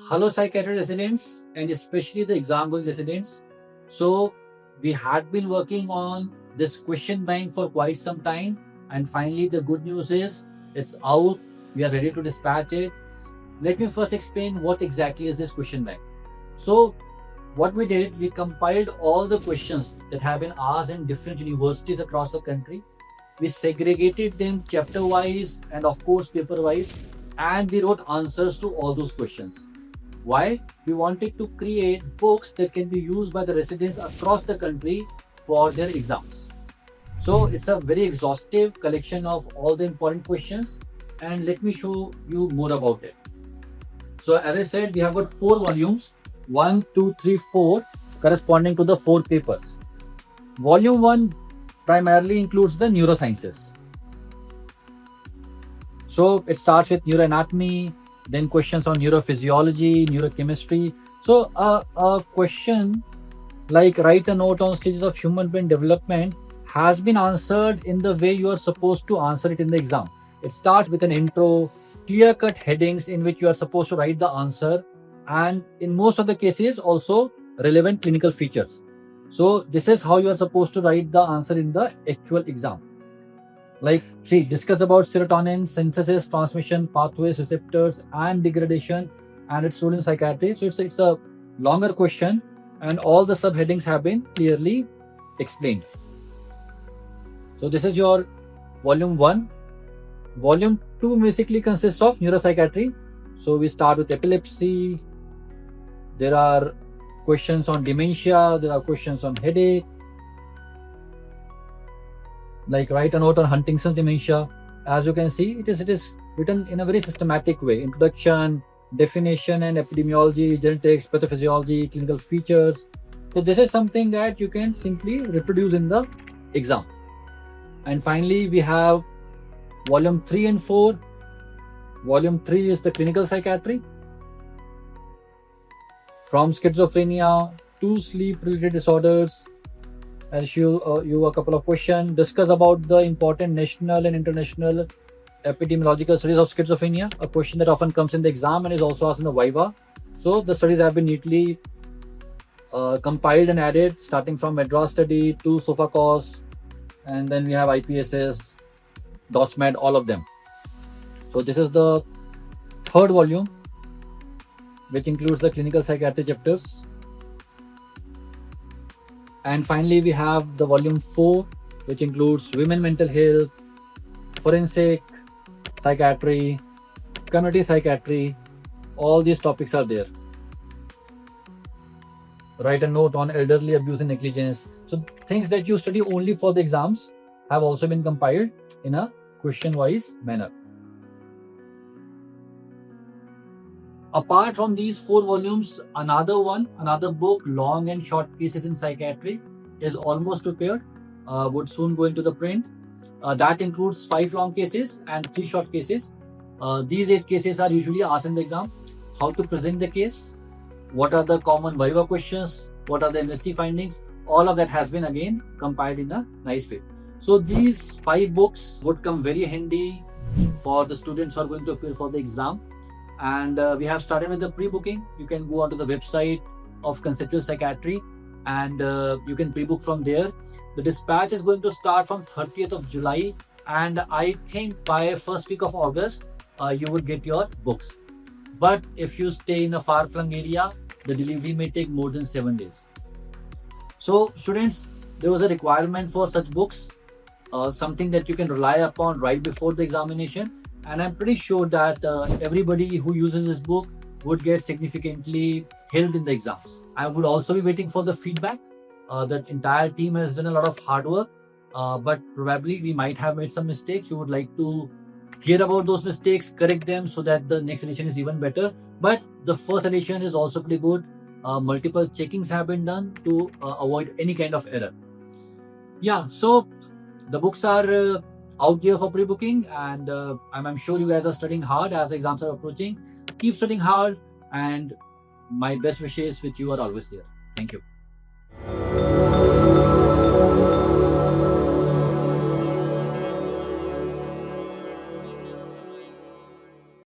Hello, psychiatry residents, and especially the exam going residents. So, we had been working on this question bank for quite some time, and finally, the good news is it's out. We are ready to dispatch it. Let me first explain what exactly is this question bank. So, what we did, we compiled all the questions that have been asked in different universities across the country. We segregated them chapter wise and, of course, paper wise, and we wrote answers to all those questions. Why? We wanted to create books that can be used by the residents across the country for their exams. So it's a very exhaustive collection of all the important questions, and let me show you more about it. So as I said, we have got 4 volumes, 1, 2, 3, 4, corresponding to the 4 papers. Volume 1 primarily includes the neurosciences. So it starts with neuroanatomy, then questions on neurophysiology, neurochemistry. So a question like write a note on stages of human brain development has been answered in the way you are supposed to answer it in the exam. It starts with an intro, clear-cut headings in which you are supposed to write the answer, and in most of the cases also relevant clinical features. So this is how you are supposed to write the answer in the actual exam. Like, see, discuss about serotonin synthesis, transmission, pathways, receptors, and degradation, and its role in psychiatry. So it's a longer question, and all the subheadings have been clearly explained. So this is your volume 1. Volume 2 basically consists of neuropsychiatry. So we start with epilepsy. There are questions on dementia. There are questions on headache. Like write a note on Huntington's dementia. As you can see, it is written in a very systematic way. Introduction, definition and epidemiology, genetics, pathophysiology, clinical features. So this is something that you can simply reproduce in the exam. And finally, we have volume 3 and 4. Volume 3 is the clinical psychiatry. From schizophrenia to sleep-related disorders. I'll show you a couple of questions. Discuss about the important national and international epidemiological studies of schizophrenia, a question that often comes in the exam and is also asked in the Viva. So the studies have been neatly compiled and added, starting from Madras study to Sofacos, and then we have IPSS, DOSMED, all of them. So this is the 3rd volume, which includes the clinical psychiatry chapters. And finally, we have the volume 4, which includes women mental health, forensic psychiatry, community psychiatry. All these topics are there. Write a note on elderly abuse and negligence. So things that you study only for the exams have also been compiled in a question-wise manner. Apart from these 4 volumes, another book, Long and Short Cases in Psychiatry, is almost prepared, would soon go into the print. That includes 5 long cases and 3 short cases. These 8 cases are usually asked in the exam. How to present the case, what are the common Viva questions, what are the MSc findings, all of that has been again compiled in a nice way. So these 5 books would come very handy for the students who are going to appear for the exam. And we have started with the pre-booking. You can go onto the website of Conceptual Psychiatry and you can pre-book from there. The dispatch is going to start from 30th of July, and I think by first week of August, you would get your books. But if you stay in a far-flung area, the delivery may take more than 7 days. So students, there was a requirement for such books, something that you can rely upon right before the examination. And I'm pretty sure that everybody who uses this book would get significantly helped in the exams. I would also be waiting for the feedback. That entire team has done a lot of hard work, but probably we might have made some mistakes. We would like to hear about those mistakes, correct them so that the next edition is even better. But the first edition is also pretty good. Multiple checkings have been done to avoid any kind of error. Yeah, so the books are out there for pre-booking, and I'm sure you guys are studying hard as the exams are approaching. Keep studying hard, and my best wishes with you are always there. Thank you.